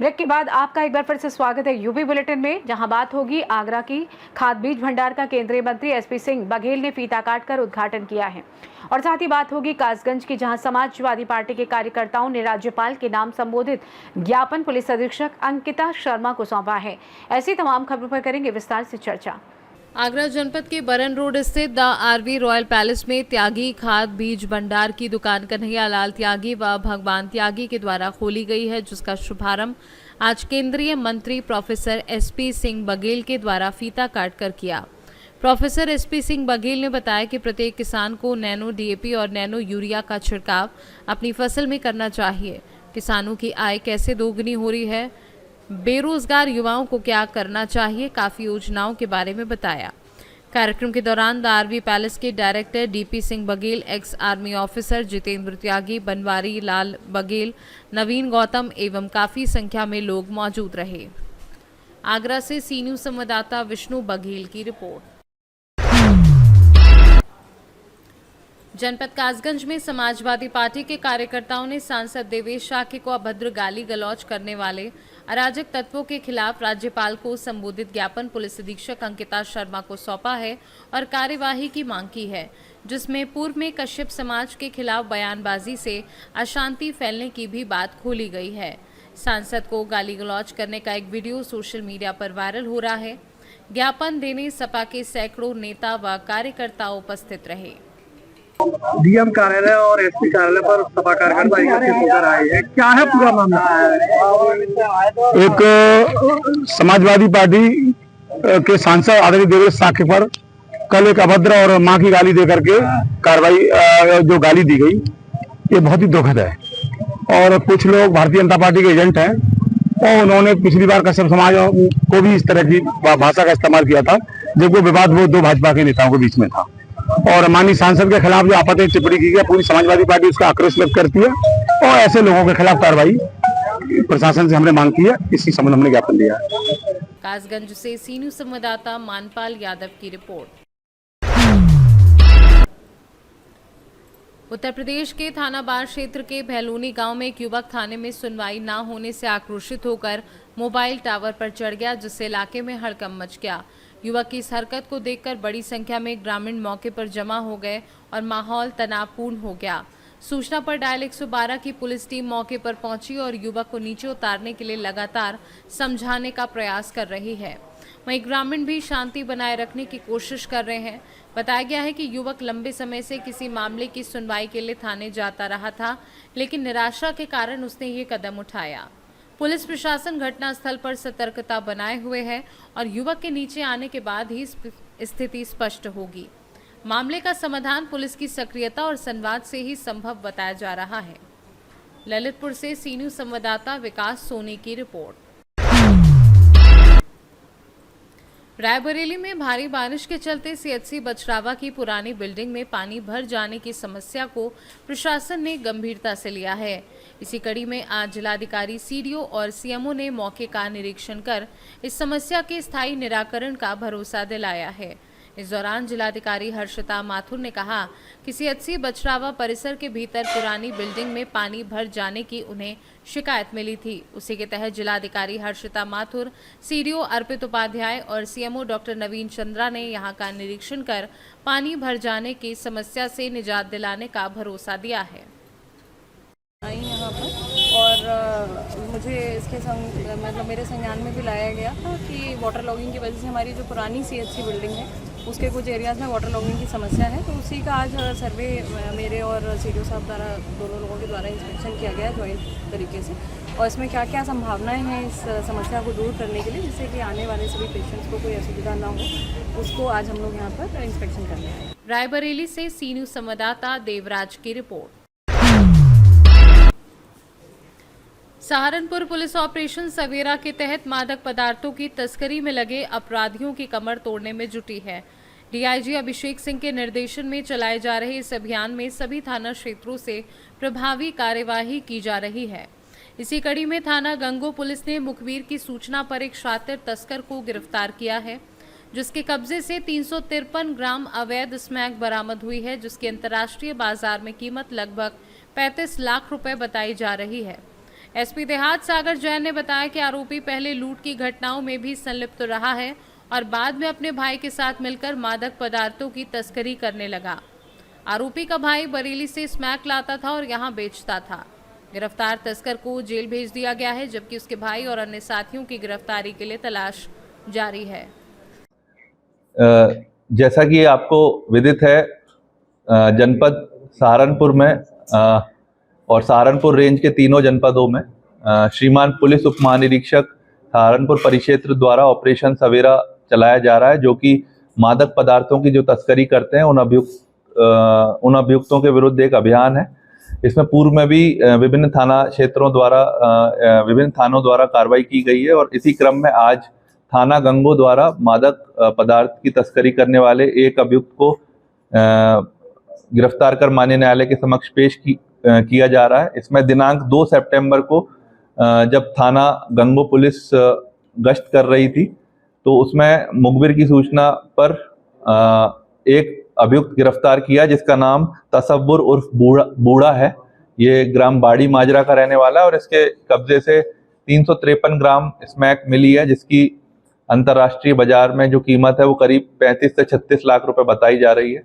Break के बाद आपका एक बार फिर से स्वागत है यूपी बुलेटिन में, जहां बात होगी आगरा की खाद बीज भंडार का। केंद्रीय मंत्री एसपी सिंह बघेल ने फीता काटकर उद्घाटन किया है। और साथ ही बात होगी कासगंज की, जहां समाजवादी पार्टी के कार्यकर्ताओं ने राज्यपाल के नाम संबोधित ज्ञापन पुलिस अधीक्षक अंकिता शर्मा को सौंपा है। ऐसी तमाम खबरों पर करेंगे विस्तार से चर्चा। आगरा जनपद के बरन रोड स्थित द आरवी रॉयल पैलेस में त्यागी खाद बीज भंडार की दुकान कन्हैया लाल त्यागी व भगवान त्यागी के द्वारा खोली गई है, जिसका शुभारंभ आज केंद्रीय मंत्री प्रोफेसर एसपी सिंह बघेल के द्वारा फीता काटकर किया। प्रोफेसर एसपी सिंह बघेल ने बताया कि प्रत्येक किसान को नैनो डीएपी और नैनो यूरिया का छिड़काव अपनी फसल में करना चाहिए। किसानों की आय कैसे दोगुनी हो रही है, बेरोजगार युवाओं को क्या करना चाहिए, काफी योजनाओं के बारे में बताया। कार्यक्रम के दौरान द आरवी पैलेस के director DP Singh Baghel, ex army officer Jitendra Tyagi, Banwari Lal Baghel, Naveen Gautam एवं काफी संख्या में लोग मौजूद रहे। आगरा से सी न्यूज संवाददाता विष्णु बघेल की रिपोर्ट। जनपद कासगंज में समाजवादी पार्टी के कार्यकर्ताओं ने सांसद देवेश शाक्य को अभद्र गाली गलौज करने वाले अराजक तत्वों के खिलाफ राज्यपाल को संबोधित ज्ञापन पुलिस अधीक्षक अंकिता शर्मा को सौंपा है और कार्यवाही की मांग की है, जिसमें पूर्व में कश्यप समाज के खिलाफ बयानबाजी से अशांति फैलने की भी बात खोली गई है। सांसद को गाली गलौज करने का एक वीडियो सोशल मीडिया पर वायरल हो रहा है। ज्ञापन देने सपा के सैकड़ों नेता व कार्यकर्ता उपस्थित रहे। डीएम कार्यालय और एसपी कार्यालय पर सपा कार्यकर्ता एकत्रित होकर आए हैं, क्या है पूरा मामला? एक समाजवादी पार्टी के सांसद आदरणीय देवेश शाक्य पर कल एक अभद्र और मां की गाली देकर के कार्रवाई जो गाली दी गई, ये बहुत ही दुखद है। और कुछ लोग भारतीय जनता पार्टी के एजेंट हैं और उन्होंने पिछली बार कश्यप समाज को भी इस तरह की भाषा का इस्तेमाल किया था, जब वो विवाद वो दो भाजपा के नेताओं के बीच में था। और माननीय सांसद के खिलाफ जो आपत्ति टिप्पणी की गई, पूरी समाजवादी पार्टी उसका आक्रोश व्यक्त करती है और ऐसे लोगों के खिलाफ कार्रवाई प्रशासन से हमने मांग की है। इसी संबंध हमने ज्ञापन दिया है। कासगंज से सी न्यूज संवाददाता मानपाल यादव की रिपोर्ट। उत्तर प्रदेश के थाना बार क्षेत्र के भैलूनी गांव में एक युवक थाने में सुनवाई न होने से आक्रोशित होकर मोबाइल टावर पर चढ़ गया, जिससे इलाके में हड़कंप मच गया। युवक की इस हरकत को देखकर बड़ी संख्या में ग्रामीण मौके पर जमा हो गए और माहौल तनावपूर्ण हो गया। सूचना पर डायल 112 की पुलिस टीम मौके पर पहुंची और युवक को नीचे उतारने के लिए लगातार समझाने का प्रयास कर रही है। वहीं ग्रामीण भी शांति बनाए रखने की कोशिश कर रहे हैं। बताया गया है कि युवक लंबे समय से किसी मामले की सुनवाई के लिए थाने जाता रहा था, लेकिन निराशा के कारण उसने ये कदम उठाया। पुलिस प्रशासन घटनास्थल पर सतर्कता बनाए हुए है और युवक के नीचे आने के बाद ही स्थिति स्पष्ट होगी। मामले का समाधान पुलिस की सक्रियता और संवाद से ही संभव बताया जा रहा है। ललितपुर से सी न्यूज संवाददाता विकास सोनी की रिपोर्ट। रायबरेली में भारी बारिश के चलते सीएचसी बछरावा की पुरानी बिल्डिंग में पानी भर जाने की समस्या को प्रशासन ने गंभीरता से लिया है। इसी कड़ी में आज जिलाधिकारी सीडीओ और सीएमओ ने मौके का निरीक्षण कर इस समस्या के स्थायी निराकरण का भरोसा दिलाया है। इस दौरान जिलाधिकारी हर्षिता माथुर ने कहा कि सीएचसी बछरावा परिसर के भीतर पुरानी बिल्डिंग में पानी भर जाने की उन्हें शिकायत मिली थी। उसी के तहत जिलाधिकारी हर्षिता माथुर, सीडीओ अर्पित उपाध्याय और सीएमओ डॉक्टर नवीन चंद्रा ने यहां का निरीक्षण कर पानी भर जाने की समस्या से निजात दिलाने का भरोसा दिया है। आई यहाँ पर और मुझे इसके मतलब मेरे संज्ञान में भी लाया गया था कि वाटर लॉगिंग की वजह से हमारी जो पुरानी सीएचसी बिल्डिंग है उसके कुछ एरियाज़ में वाटर लॉगिंग की समस्या है। तो उसी का आज सर्वे मेरे और सीडीओ साहब द्वारा दोनों लोगों के द्वारा इंस्पेक्शन किया गया जॉइंट तरीके से, और इसमें क्या क्या संभावनाएं हैं इस समस्या को दूर करने के लिए, जिससे कि आने वाले सभी पेशेंट्स को कोई असुविधा ना हो, उसको आज हम लोग यहाँ पर इंस्पेक्शन करने आए। रायबरेली से सी न्यूज संवाददाता देवराज की रिपोर्ट। सहारनपुर पुलिस ऑपरेशन सवेरा के तहत मादक पदार्थों की तस्करी में लगे अपराधियों की कमर तोड़ने में जुटी है। डीआईजी अभिषेक सिंह के निर्देशन में चलाए जा रहे इस अभियान में सभी थाना क्षेत्रों से प्रभावी कार्यवाही की जा रही है। इसी कड़ी में थाना गंगो पुलिस ने मुखबिर की सूचना पर एक शातिर तस्कर को गिरफ्तार किया है, जिसके कब्जे से 353 ग्राम अवैध स्मैक बरामद हुई है, जिसकी अंतर्राष्ट्रीय बाजार में कीमत लगभग 35 लाख रुपए बताई जा रही है। एसपी देहात सागर जैन ने बताया कि आरोपी पहले लूट की घटनाओं में भी संलिप्त रहा है और बाद में अपने भाई के साथ मिलकर मादक पदार्थों की तस्करी करने लगा। आरोपी का भाई बरेली से स्मैक लाता था और यहां बेचता था। गिरफ्तार तस्कर को जेल भेज दिया गया है, जबकि उसके भाई और अन्य साथियों की गिरफ्तारी के लिए तलाश जारी है। जैसा कि आपको विदित है, जनपद सहारनपुर में और सहारनपुर रेंज के तीनों जनपदों में श्रीमान पुलिस उप महानिरीक्षक सहारनपुर परिक्षेत्र द्वारा ऑपरेशन सवेरा चलाया जा रहा है, जो कि मादक पदार्थों की जो तस्करी करते हैं उन अभियुक्तों के विरुद्ध एक अभियान है। इसमें पूर्व में भी विभिन्न थानों द्वारा कार्रवाई की गई है और इसी क्रम में आज थाना गंगो द्वारा मादक पदार्थ की तस्करी करने वाले एक अभियुक्त को गिरफ्तार कर माननीय न्यायालय के समक्ष पेश किया जा रहा है। इसमें दिनांक 2 सितंबर को जब थाना गंगो पुलिस गश्त कर रही थी तो उसमें मुखबिर की सूचना पर एक अभियुक्त गिरफ्तार किया, जिसका नाम तसव्वुर उर्फ बूढ़ा है। ये ग्राम बाड़ी माजरा का रहने वाला है और इसके कब्जे से 353 ग्राम स्मैक मिली है, जिसकी अंतर्राष्ट्रीय बाजार में जो कीमत है वो करीब 35 से 36 लाख रुपए बताई जा रही है।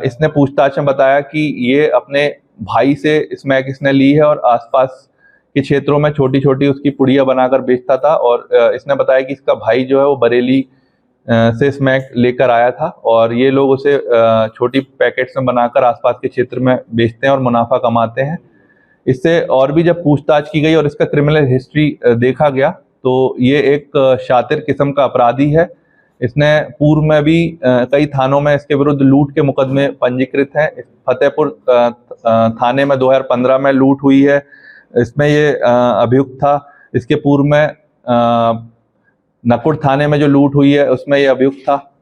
इसने पूछताछ में बताया कि ये अपने भाई से स्मैक इसने ली है और आसपास के क्षेत्रों में छोटी छोटी उसकी पुड़िया बनाकर बेचता था और इसने बताया कि इसका भाई जो है वो बरेली से स्मैक लेकर आया था और ये लोग उसे छोटी पैकेट्स में बनाकर आसपास के क्षेत्र में बेचते हैं और मुनाफा कमाते हैं। इससे और भी जब पूछताछ की गई और इसका क्रिमिनल हिस्ट्री देखा गया तो ये एक शातिर किस्म का अपराधी है। इसने पूर्व में भी कई थानों में इसके विरुद्ध लूट के मुकदमे पंजीकृत हैं। फतेहपुर थाने में 2015 में लूट हुई है, इसमें ये अभियुक्त था। इसके पूर्व में नकुड़ थाने में जो लूट हुई है उसमें ये अभियुक्त था।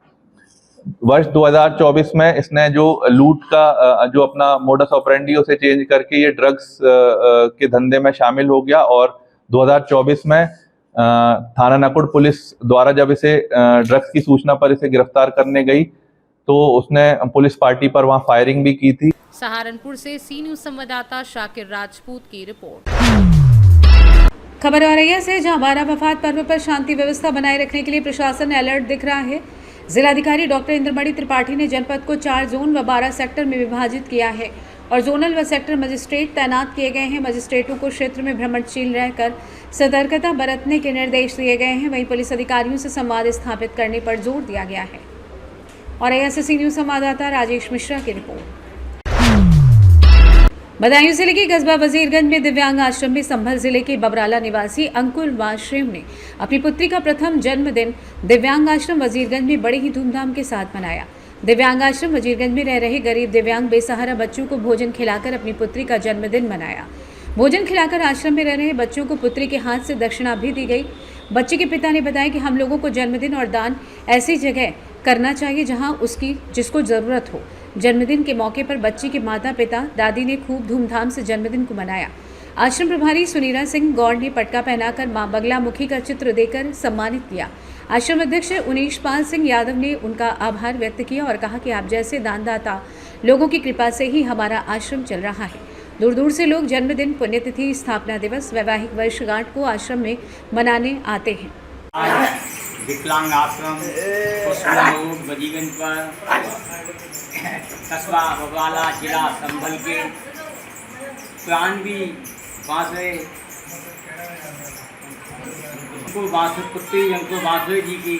वर्ष 2024 में इसने जो लूट का जो अपना मोडस ऑपरेंडी उसे चेंज करके ये ड्रग्स के धंधे में शामिल हो गया और 2024 में थाना नकुड़ पुलिस द्वारा जब इसे ड्रग्स की सूचना पर इसे गिरफ्तार करने गई तो उसने पुलिस पार्टी पर वहां फायरिंग भी की थी। सहारनपुर से सी न्यूज संवाददाता शाकिर राजपूत की रिपोर्ट। खबर औरैया से, जहां 12 वफात पर्व पर शांति व्यवस्था बनाए रखने के लिए प्रशासन अलर्ट दिख रहा है। जिलाधिकारी डॉक्टर इंद्रमणि त्रिपाठी ने जनपद को 4 जोन व 12 सेक्टर में विभाजित किया है और जोनल व सेक्टर मजिस्ट्रेट तैनात किए गए हैं। मजिस्ट्रेटों को क्षेत्र में भ्रमणशील रहकर सतर्कता बरतने के निर्देश दिए गए हैं। वहीं पुलिस अधिकारियों से संवाद स्थापित करने पर जोर दिया गया है। औरैया से सी न्यूज संवाददाता राजेश मिश्रा की रिपोर्ट। बदायूं जिले के कस्बा वजीरगंज में दिव्यांग आश्रम में संभल जिले के बबराला निवासी अंकुर वाश्रेम ने अपनी पुत्री का प्रथम जन्मदिन दिव्यांग आश्रम वजीरगंज में बड़े ही धूमधाम के साथ मनाया। दिव्यांग आश्रम वजीरगंज में रह रहे गरीब दिव्यांग बेसहारा बच्चों को भोजन खिलाकर अपनी पुत्री का जन्मदिन मनाया। भोजन खिलाकर आश्रम में रह रहे बच्चों को पुत्री के हाथ से दक्षिणा भी दी गई। बच्चे के पिता ने बताया कि हम लोगों को जन्मदिन और दान ऐसी जगह करना चाहिए जहां उसकी जिसको ज़रूरत हो। जन्मदिन के मौके पर बच्ची के माता पिता दादी ने खूब धूमधाम से जन्मदिन को मनाया। आश्रम प्रभारी सुनीरा सिंह गौड़ ने पटका पहनाकर मां बगलामुखी का चित्र देकर सम्मानित किया। आश्रम अध्यक्ष उनीश पाल सिंह यादव ने उनका आभार व्यक्त किया और कहा कि आप जैसे दानदाता लोगों की कृपा से ही हमारा आश्रम चल रहा है। दूर दूर से लोग जन्मदिन, पुण्यतिथि, स्थापना दिवस, वैवाहिक वर्षगांठ को आश्रम में मनाने आते हैं। विकलांग आश्रम वजीरगंज पर कस्बा बबराला जिला संभल के प्राणवी पुत्री अंकुर वासवे जी की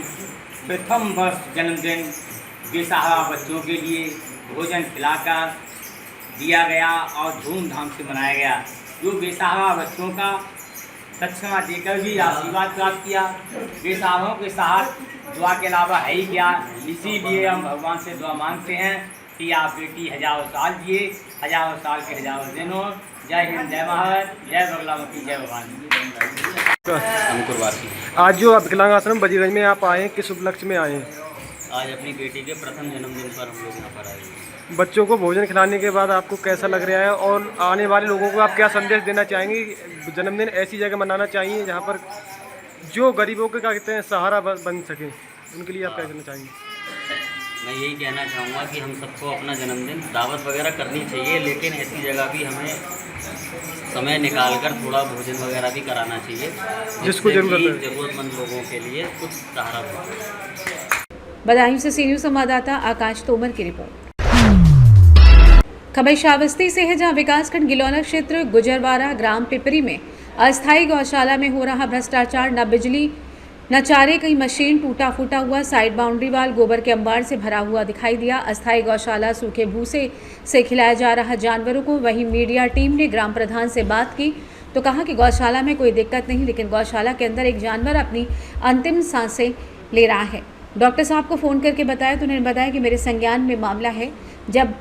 प्रथम वर्ष जन्मदिन बेसहारा बच्चों के लिए भोजन खिलाकर दिया गया और धूमधाम से मनाया गया। जो बेसहारा बच्चों का दक्षिणा देकर भी आशीर्वाद प्राप्त किया। बेसहारों के साथ दुआ के अलावा है ही क्या, इसीलिए हम भगवान से दुआ मांगते हैं कि आप बेटी हजारों साल जिए, हजारों साल के हजारों दिन हो। जय हिंद, जय भारत, जय बगलामुखी, जय भगवान। अंकुरवासी आज जो विकलांग आश्रम वजीरगंज में आप आए हैं, किस उपलक्ष्य में आए हैं? आज अपनी बेटी के प्रथम जन्मदिन पर हम लोग यहाँ पर आए हैं। बच्चों को भोजन खिलाने के बाद आपको कैसा लग रहा है और आने वाले लोगों को आप क्या संदेश देना चाहेंगे? जन्मदिन ऐसी जगह मनाना चाहिए जहाँ पर जो गरीबों के क्या कहते हैं सहारा बन सके, उनके लिए आप क्या करना चाहेंगे? मैं यही कहना चाहूँगा कि हम सबको अपना जन्मदिन दावत वगैरह करनी चाहिए, लेकिन ऐसी जगह भी हमें समय निकाल कर थोड़ा भोजन वगैरह भी कराना चाहिए, जिसको जिससे ज़रूरत कि है। ज़रूरतमंद लोगों के लिए कुछ सहारा हो। बदायूं से सी न्यूज़ संवाददाता आकाश तोमर की रिपोर्ट। खबर श्रावस्ती से है, जहां विकासखंड गिलौना क्षेत्र गुजरवाड़ा ग्राम पिपरी में अस्थायी गौशाला में हो रहा भ्रष्टाचार, न बिजली न चारे की मशीन, टूटा फूटा हुआ साइड बाउंड्री वाल गोबर के अंबार से भरा हुआ दिखाई दिया। अस्थायी गौशाला सूखे भूसे से खिलाया जा रहा जानवरों को। वहीं मीडिया टीम ने ग्राम प्रधान से बात की तो कहा कि गौशाला में कोई दिक्कत नहीं, लेकिन गौशाला के अंदर एक जानवर अपनी अंतिम सांसें ले रहा है। डॉक्टर साहब को फ़ोन करके बताया तो उन्होंने बताया कि मेरे संज्ञान में मामला है, जब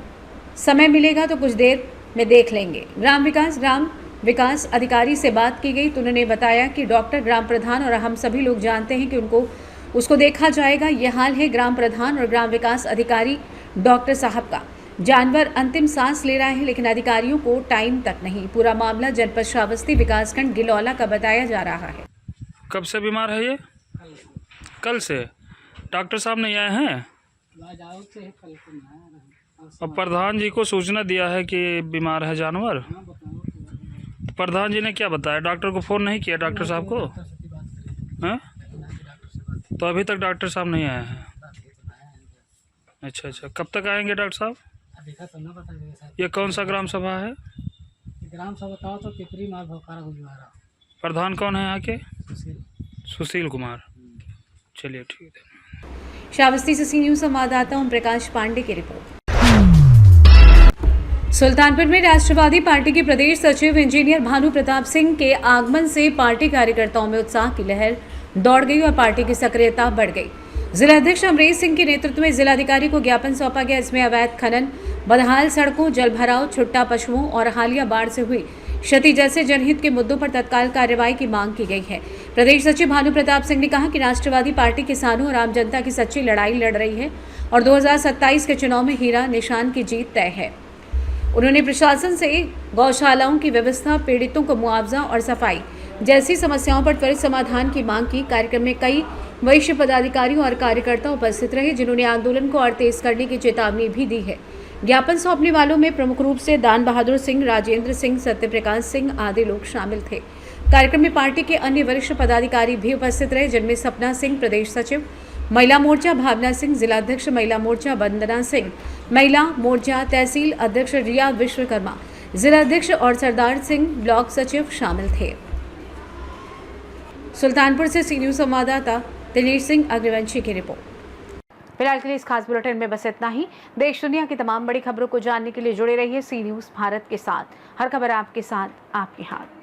समय मिलेगा तो कुछ देर में देख लेंगे। ग्राम विकास अधिकारी से बात की गई तो उन्होंने बताया कि डॉक्टर, ग्राम प्रधान और हम सभी लोग जानते हैं कि उसको देखा जाएगा। यह हाल है ग्राम प्रधान और ग्राम विकास अधिकारी डॉक्टर साहब का। जानवर अंतिम सांस ले रहा है, लेकिन अधिकारियों को टाइम तक नहीं। पूरा मामला जनपद श्रावस्ती विकासखंड गिलौला का बताया जा रहा है। कब से बीमार है ये? कल से। डॉक्टर साहब नहीं आए हैं? अब प्रधान जी को सूचना दिया है कि बीमार है जानवर। प्रधान जी ने क्या बताया? डॉक्टर को फ़ोन नहीं किया? डॉक्टर साहब को हैं? तो अभी तक डॉक्टर साहब नहीं आए हैं। अच्छा, कब तक आएंगे डॉक्टर साहब? ये कौन सा ग्राम सभा है? ग्राम सभा तो पिपरी मार भोकारा गुजवारा। प्रधान कौन है यहाँ के? सुशील कुमार। चलिए ठीक है। श्रावस्ती से सी न्यूज़ संवाददाता ओम प्रकाश पांडे की रिपोर्ट। सुल्तानपुर में राष्ट्रवादी पार्टी के प्रदेश सचिव इंजीनियर भानु प्रताप सिंह के आगमन से पार्टी कार्यकर्ताओं में उत्साह की लहर दौड़ गई और पार्टी की सक्रियता बढ़ गई। जिला अध्यक्ष अमरीश सिंह के नेतृत्व में जिलाधिकारी को ज्ञापन सौंपा गया। इसमें अवैध खनन, बदहाल सड़कों, जल भराव, छुट्टा पशुओं और हालिया बाढ़ से हुई क्षति जैसे जनहित के मुद्दों पर तत्काल कार्रवाई की मांग की गई है। प्रदेश सचिव भानु प्रताप सिंह ने कहा कि राष्ट्रवादी पार्टी किसानों और आम जनता की सच्ची लड़ाई लड़ रही है और 2027 के चुनाव में हीरा निशान की जीत तय है। उन्होंने प्रशासन से गौशालाओं की व्यवस्था, पीड़ितों को मुआवजा और सफाई जैसी समस्याओं पर त्वरित समाधान की मांग की। कार्यक्रम में कई वरिष्ठ पदाधिकारी और कार्यकर्ता उपस्थित रहे, जिन्होंने आंदोलन को और तेज करने की चेतावनी भी दी है। ज्ञापन सौंपने वालों में प्रमुख रूप से दान बहादुर सिंह, राजेंद्र सिंह, सत्यप्रकाश सिंह आदि लोग शामिल थे। कार्यक्रम में पार्टी के अन्य वरिष्ठ पदाधिकारी भी उपस्थित रहे, जिनमें सपना सिंह प्रदेश सचिव, महिला मोर्चा भावना सिंह, जिलाध्यक्ष महिला मोर्चा वंदना सिंह, महिला मोर्चा तहसील अध्यक्ष रिया विश्वकर्मा, जिलाध्यक्ष और सरदार सिंह ब्लॉक सचिव शामिल थे। सुल्तानपुर से सी न्यूज़ संवाददाता दिनेश सिंह अग्रवंशी की रिपोर्ट। फिलहाल के लिए इस खास बुलेटिन में बस इतना ही। देश दुनिया की तमाम बड़ी खबरों को जानने के लिए जुड़े रहिए सी न्यूज़ भारत के साथ। हर खबर आपके साथ, आपके हाथ।